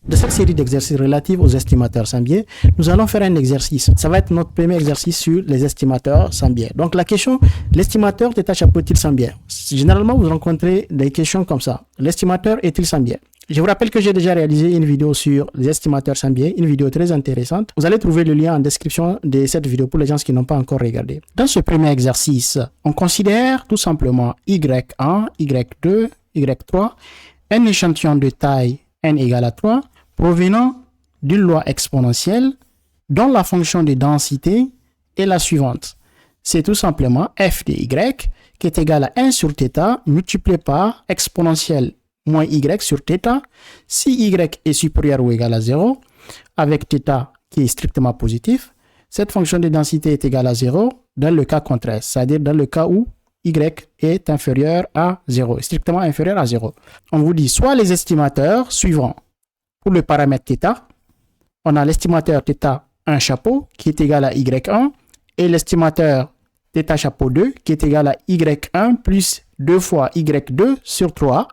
De cette série d'exercices relatifs aux estimateurs sans biais, nous allons faire un exercice. Ça va être notre premier exercice sur les estimateurs sans biais. Donc la question, l'estimateur θ chapeau est-il sans biais? Généralement, vous rencontrez des questions comme ça. L'estimateur est-il sans biais? Je vous rappelle que j'ai déjà réalisé une vidéo sur les estimateurs sans biais, une vidéo très intéressante. Vous allez trouver le lien en description de cette vidéo pour les gens qui n'ont pas encore regardé. Dans ce premier exercice, on considère tout simplement Y1, Y2, Y3, un échantillon de taille n égale à 3, provenant d'une loi exponentielle dont la fonction de densité est la suivante. C'est tout simplement f de y qui est égal à 1 sur θ multiplié par exponentielle moins y sur θ, si y est supérieur ou égal à 0, avec θ qui est strictement positif, cette fonction de densité est égale à 0 dans le cas contraire, c'est-à-dire dans le cas où y est inférieur à 0, strictement inférieur à 0. On vous dit soit les estimateurs suivants pour le paramètre θ, on a l'estimateur θ1 chapeau qui est égal à y1 et l'estimateur θ chapeau 2 qui est égal à y1 plus 2 fois y2 sur 3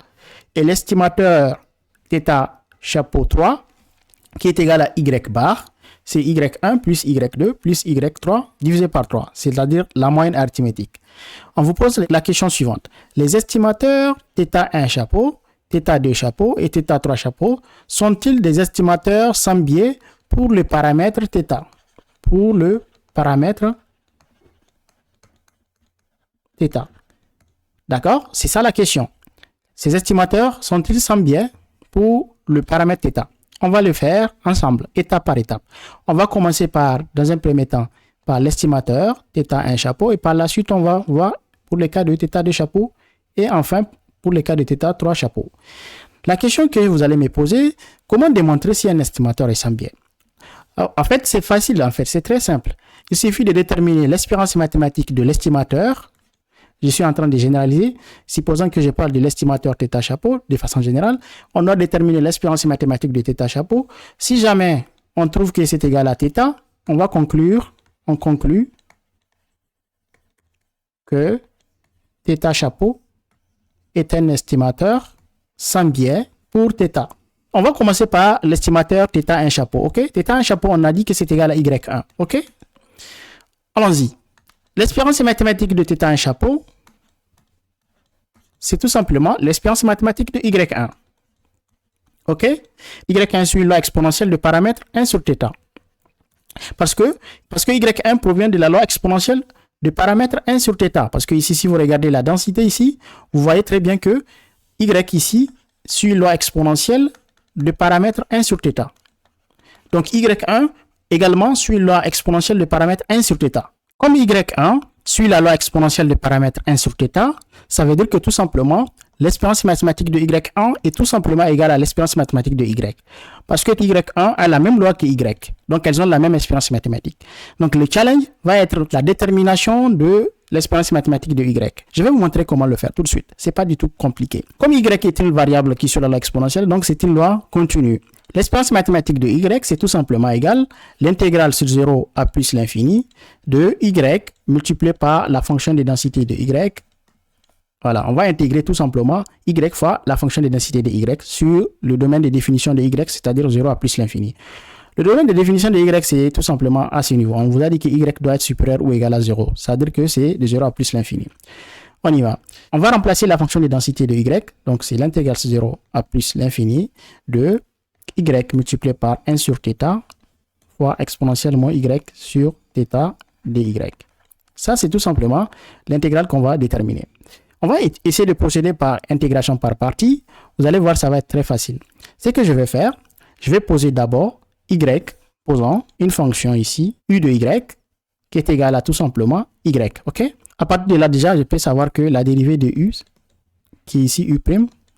et l'estimateur θ chapeau 3 qui est égal à y bar, c'est y1 plus y2 plus y3 divisé par 3, c'est-à-dire la moyenne arithmétique. On vous pose la question suivante. Les estimateurs θ1 chapeau, θ2 chapeau et θ3 chapeau sont-ils des estimateurs sans biais pour le paramètre θ? Pour le paramètre θ. D'accord? C'est ça la question. Ces estimateurs sont-ils sans biais pour le paramètre θ? On va le faire ensemble, étape par étape. On va commencer par, dans un premier temps, par l'estimateur θ1 chapeau et par la suite, on va voir pour les cas de θ2 chapeau et enfin pour les cas de θ3 chapeau. La question que vous allez me poser, comment démontrer si un estimateur est sans biais? Alors, en fait, c'est facile, c'est très simple. Il suffit de déterminer l'espérance mathématique de l'estimateur. Je suis en train de généraliser. Supposons que je parle de l'estimateur θ chapeau de façon générale. On doit déterminer l'espérance mathématique de θ chapeau. Si jamais on trouve que c'est égal à θ, on va conclure, on conclut que θ chapeau est un estimateur sans biais pour θ. On va commencer par l'estimateur θ1 chapeau, ok? θ1 chapeau, on a dit que c'est égal à y1, ok? Allons-y. L'espérance mathématique de θ1 chapeau, c'est tout simplement l'espérance mathématique de y1. Ok? y1 suit une loi exponentielle de paramètre 1 sur θ. Parce que y1 provient de la loi exponentielle de paramètre 1 sur θ. Parce que ici, si vous regardez la densité ici, vous voyez très bien que y ici suit une loi exponentielle de paramètre 1 sur θ. Donc y1 également suit une loi exponentielle de paramètre 1 sur θ. Comme y1 suit la loi exponentielle de paramètre 1 sur θ, ça veut dire que tout simplement, l'espérance mathématique de y1 est tout simplement égale à l'espérance mathématique de y. Parce que y1 a la même loi que y. Donc, elles ont la même espérance mathématique. Donc, le challenge va être la détermination de l'espérance mathématique de y. Je vais vous montrer comment le faire tout de suite. C'est pas du tout compliqué. Comme y est une variable qui suit la loi exponentielle, donc c'est une loi continue. L'espérance mathématique de y, c'est tout simplement égal l'intégrale sur 0 à plus l'infini de y multiplié par la fonction de densité de y. Voilà, on va intégrer tout simplement y fois la fonction de densité de y sur le domaine de définition de y, c'est-à-dire 0 à plus l'infini. Le domaine de définition de y, c'est tout simplement à ce niveau. On vous a dit que y doit être supérieur ou égal à 0, c'est-à-dire que c'est de 0 à plus l'infini. On y va. On va remplacer la fonction de densité de y, donc c'est l'intégrale sur 0 à plus l'infini de y multiplié par 1 sur θ fois exponentiellement y sur θ dy. Ça, c'est tout simplement l'intégrale qu'on va déterminer. On va essayer de procéder par intégration par partie. Vous allez voir, ça va être très facile. Ce que je vais faire, je vais poser d'abord y, posant une fonction ici, u de y, qui est égale à tout simplement y. Ok? À partir de là, déjà, je peux savoir que la dérivée de u, qui est ici u'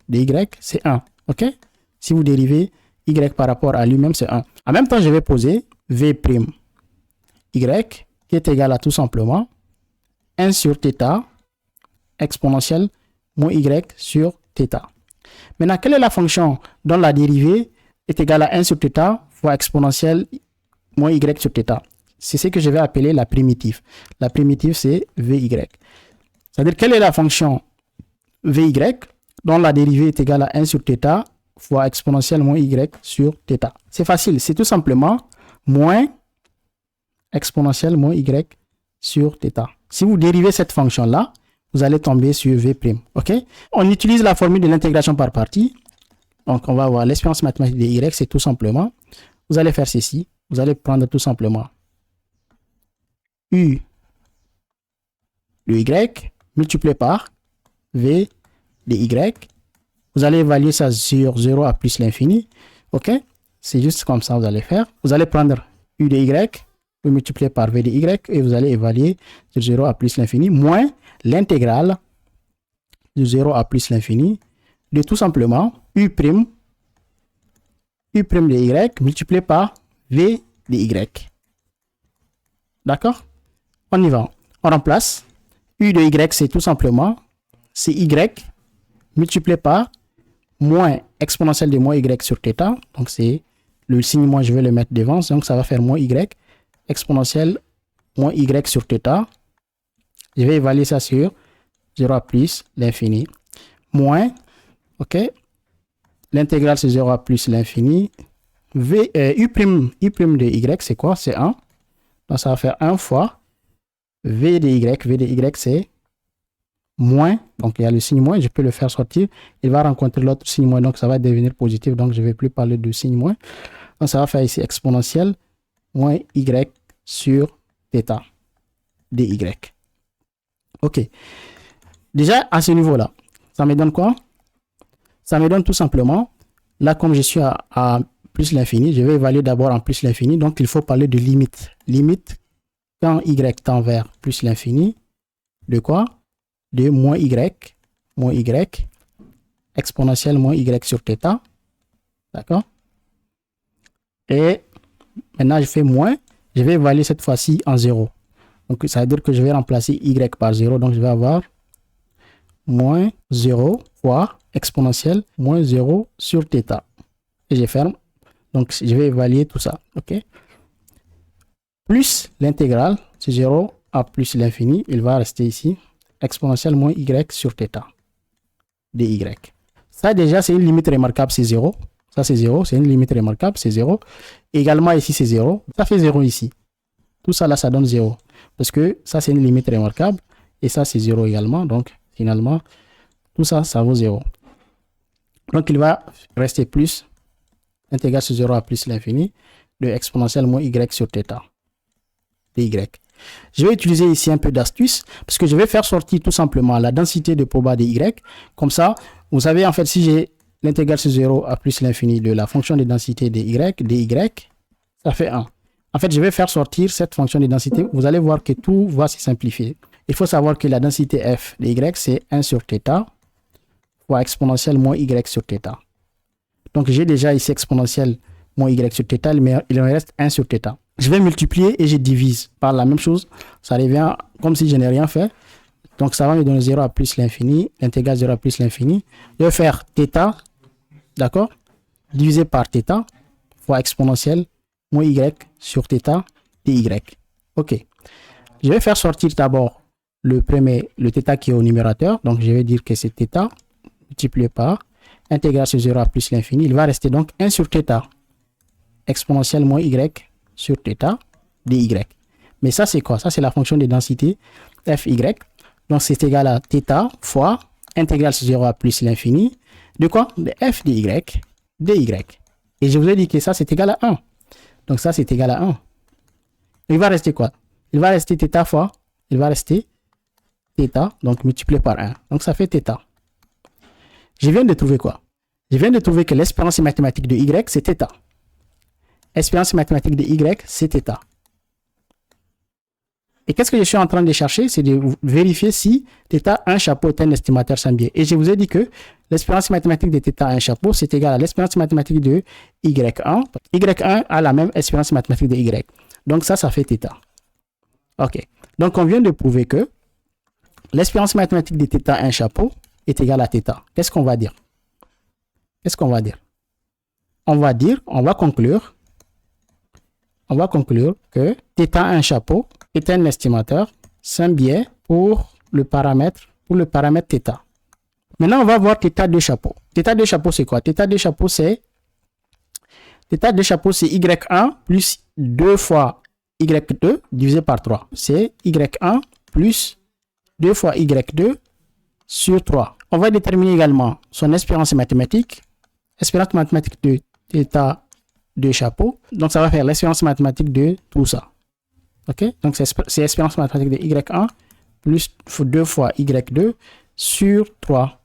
de y, c'est 1. Ok? Si vous dérivez y par rapport à lui-même, c'est 1. En même temps, je vais poser v' y, qui est égal à tout simplement 1 sur θ exponentielle moins y sur θ. Maintenant, quelle est la fonction dont la dérivée est égale à 1 sur θ fois exponentielle moins y sur θ? C'est ce que je vais appeler la primitive. La primitive, c'est vy. C'est-à-dire, quelle est la fonction vy dont la dérivée est égale à 1 sur θ fois exponentielle moins y sur θ. C'est facile, c'est tout simplement moins exponentielle moins y sur θ. Si vous dérivez cette fonction-là, vous allez tomber sur V'. OK? On utilise la formule de l'intégration par partie. Donc, on va voir l'expérience mathématique de y, c'est tout simplement, vous allez faire ceci, vous allez prendre tout simplement u de y multiplié par v de y. Vous allez évaluer ça sur 0 à plus l'infini. OK? C'est juste comme ça, vous allez faire. Vous allez prendre u de y, vous multipliez par v de y, et vous allez évaluer sur 0 à plus l'infini, moins l'intégrale de 0 à plus l'infini de tout simplement u' de y multiplié par v de y. D'accord? On y va. On remplace. U de y, c'est tout simplement, c'est y multiplié par moins exponentielle de moins y sur θ. Donc, c'est le signe moins, je vais le mettre devant. Donc, ça va faire moins y exponentielle moins y sur θ. Je vais évaluer ça sur 0 à plus l'infini. Moins, OK, l'intégrale c'est 0 à plus l'infini. U' de y, c'est quoi? C'est 1. Donc, ça va faire 1 fois v de y c'est moins, donc il y a le signe moins, je peux le faire sortir, il va rencontrer l'autre signe moins, donc ça va devenir positif, donc je ne vais plus parler de signe moins. Donc ça va faire ici exponentielle moins y sur θ dy. OK. Déjà, à ce niveau-là, ça me donne quoi? Ça me donne tout simplement, là comme je suis à plus l'infini, je vais évaluer d'abord en plus l'infini, donc il faut parler de limite. Limite quand y tend vers plus l'infini, de quoi? De moins y, exponentielle moins y sur θ. D'accord? Et maintenant, je fais moins, je vais évaluer cette fois-ci en 0. Donc, ça veut dire que je vais remplacer y par 0. Donc, je vais avoir moins 0 fois exponentielle moins 0 sur θ. Et je ferme. Donc, je vais évaluer tout ça. OK? Plus l'intégrale, c'est 0 à plus l'infini. Il va rester ici. Exponentielle moins y sur θ dy. Ça, déjà, c'est une limite remarquable, c'est 0. Ça, c'est 0. C'est une limite remarquable, c'est 0. Également, ici, c'est 0. Ça fait 0 ici. Tout ça, là, ça donne 0. Parce que ça, c'est une limite remarquable. Et ça, c'est 0 également. Donc, finalement, tout ça, ça vaut 0. Donc, il va rester plus intégrale sur 0 à plus l'infini de exponentielle moins y sur θ dy. Je vais utiliser ici un peu d'astuce parce que je vais faire sortir tout simplement la densité de proba de y. Comme ça, vous savez, en fait, si j'ai l'intégrale sur 0 à plus l'infini de la fonction de densité de dy, ça fait 1. En fait, je vais faire sortir cette fonction de densité. Vous allez voir que tout va se simplifier. Il faut savoir que la densité f de y, c'est 1 sur θ fois exponentielle moins y sur θ. Donc, j'ai déjà ici exponentielle moins y sur θ, mais il me reste 1 sur θ. Je vais multiplier et je divise par la même chose. Ça revient comme si je n'ai rien fait. Donc, ça va me donner 0 à plus l'infini, l'intégrale 0 à plus l'infini. Je vais faire θ, d'accord, divisé par θ fois exponentielle moins y sur θ dy. OK. Je vais faire sortir d'abord le θ qui est au numérateur. Donc, je vais dire que c'est θ multiplié par intégrale sur 0 à plus l'infini. Il va rester donc 1 sur θ exponentielle moins y sur θ dy. Mais ça, c'est quoi? Ça, c'est la fonction de densité fy. Donc, c'est égal à θ fois intégrale sur 0 à plus l'infini. De quoi? De f de y dy. Et je vous ai dit que ça, c'est égal à 1. Donc, ça, c'est égal à 1. Il va rester quoi? Il va rester θ fois, il va rester θ, donc multiplié par 1. Donc, ça fait θ. Je viens de trouver quoi? Je viens de trouver que l'espérance mathématique de y, c'est θ. Espérance mathématique de y, c'est θ. Et qu'est-ce que je suis en train de chercher? C'est de vérifier si θ un chapeau est un estimateur sans biais. Et je vous ai dit que l'espérance mathématique de θ un chapeau, c'est égal à l'espérance mathématique de y1. y1 a la même espérance mathématique de y. Donc ça fait θ. OK. Donc on vient de prouver que l'espérance mathématique de θ un chapeau est égal à θ. Qu'est-ce qu'on va dire? Qu'est-ce qu'on va dire? On va conclure que θ un chapeau est un estimateur sans biais pour le paramètre θ. Maintenant, on va voir θ de chapeau. θ de chapeau, c'est quoi? θ de chapeau, c'est y1 plus 2 fois y2 divisé par 3. C'est y1 plus 2 fois y2 sur 3. On va déterminer également son espérance mathématique. Espérance mathématique de θ de chapeau. Donc, ça va faire l'espérance mathématique de tout ça. OK? Donc, c'est l'espérance mathématique de y1 plus 2 fois y2 sur 3.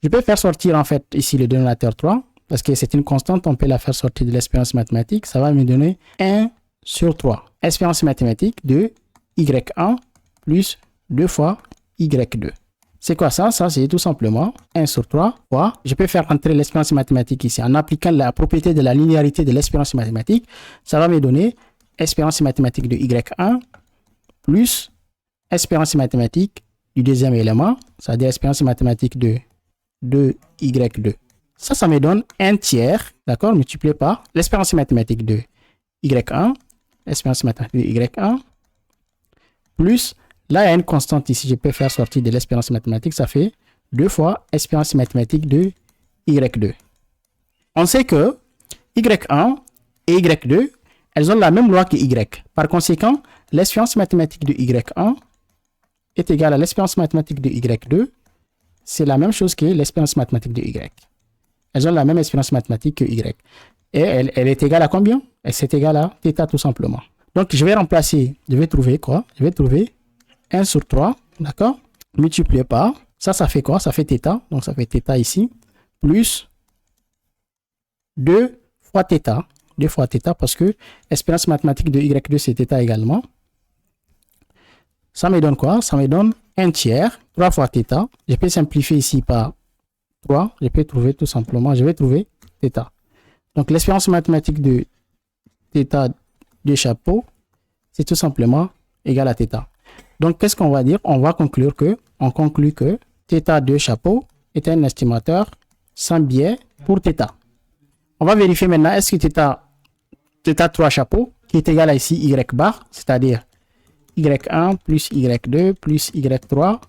Je peux faire sortir en fait ici le dénominateur 3 parce que c'est une constante. On peut la faire sortir de l'espérance mathématique. Ça va me donner 1 sur 3. Espérance mathématique de y1 plus 2 fois y2. C'est quoi ça? Ça, c'est tout simplement 1 sur 3 fois. Je peux faire entrer l'espérance mathématique ici. En appliquant la propriété de la linéarité de l'espérance mathématique, ça va me donner espérance mathématique de y1 plus espérance mathématique du deuxième élément, c'est-à-dire espérance mathématique de 2y2. Ça me donne 1 tiers, d'accord, multiplié par l'espérance mathématique de y1, espérance mathématique de y1, plus, là, il y a une constante ici, je peux faire sortir de l'espérance mathématique, ça fait 2 fois espérance mathématique de y2. On sait que y1 et y2, elles ont la même loi que y. Par conséquent, l'espérance mathématique de y1 est égale à l'espérance mathématique de y2. C'est la même chose que l'espérance mathématique de y. Elles ont la même espérance mathématique que y. Et elle est égale à combien? C'est égal à θ tout simplement. Donc, je vais remplacer, je vais trouver quoi? Je vais trouver 1 sur 3, d'accord? Multiplié par, ça fait quoi? Ça fait θ, donc ça fait θ ici, plus 2 fois θ. 2 fois θ parce que l'espérance mathématique de y2 c'est θ également. Ça me donne quoi? Ça me donne 1 tiers, 3 fois θ. Je peux simplifier ici par 3. Je peux trouver tout simplement, je vais trouver θ. Donc l'espérance mathématique de θ de chapeau, c'est tout simplement égal à θ. Donc qu'est-ce qu'on va dire? On conclut que θ de chapeau est un estimateur sans biais pour θ. On va vérifier maintenant, est-ce que θ3 chapeau, qui est égal à ici y bar, c'est-à-dire y1 plus y2 plus y3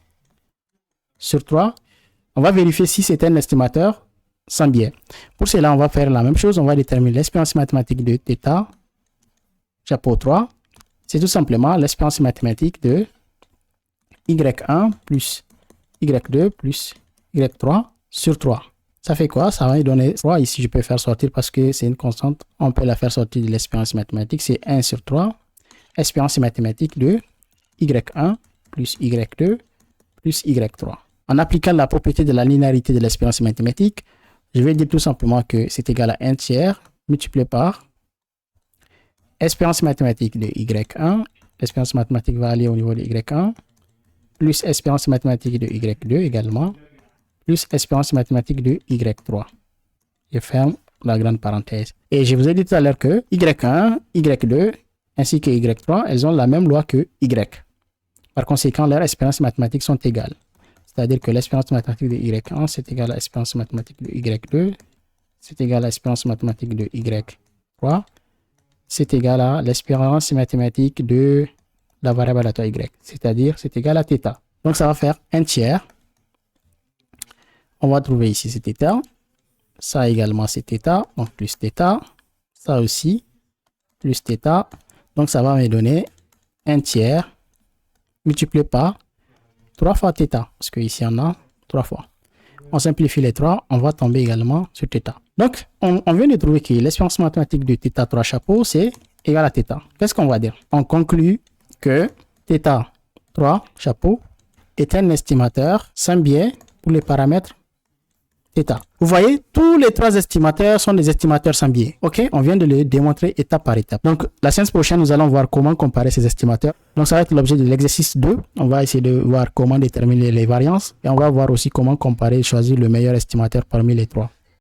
sur 3. On va vérifier si c'est un estimateur sans biais. Pour cela, on va faire la même chose. On va déterminer l'espérance mathématique de θ chapeau 3. C'est tout simplement l'espérance mathématique de y1 plus y2 plus y3 sur 3. Ça fait quoi? Ça va donner 3. Ici, je peux faire sortir parce que c'est une constante. On peut la faire sortir de l'espérance mathématique. C'est 1 sur 3. Espérance mathématique de y1 plus y2 plus y3. En appliquant la propriété de la linéarité de l'espérance mathématique, je vais dire tout simplement que c'est égal à 1 tiers multiplié par espérance mathématique de y1. L'espérance mathématique va aller au niveau de y1 plus espérance mathématique de y2 également plus espérance mathématique de y3. Je ferme la grande parenthèse. Et je vous ai dit tout à l'heure que y1, y2 ainsi que y3, elles ont la même loi que y. Par conséquent, leurs espérances mathématiques sont égales. C'est-à-dire que l'espérance mathématique de y1, c'est égal à l'espérance mathématique de y2, c'est égal à l'espérance mathématique de y3, c'est égal à l'espérance mathématique de la variable aléatoire y, c'est-à-dire c'est égal à θ. Donc ça va faire 1 tiers. On va trouver ici c'est θ, ça également c'est θ, donc plus θ, ça aussi plus θ. Donc, ça va me donner 1 tiers multiplié par 3 fois θ. Parce qu'ici, on a 3 fois. On simplifie les 3, on va tomber également sur θ. Donc, on vient de trouver que l'espérance mathématique de θ3 chapeau, c'est égal à θ. Qu'est-ce qu'on va dire? On conclut que θ3 chapeau est un estimateur sans biais pour les paramètres θ. Vous voyez, tous les 3 estimateurs sont des estimateurs sans biais. OK? On vient de le démontrer étape par étape. Donc, la séance prochaine, nous allons voir comment comparer ces estimateurs. Donc, ça va être l'objet de l'exercice 2. On va essayer de voir comment déterminer les variances. Et on va voir aussi comment comparer et choisir le meilleur estimateur parmi les 3.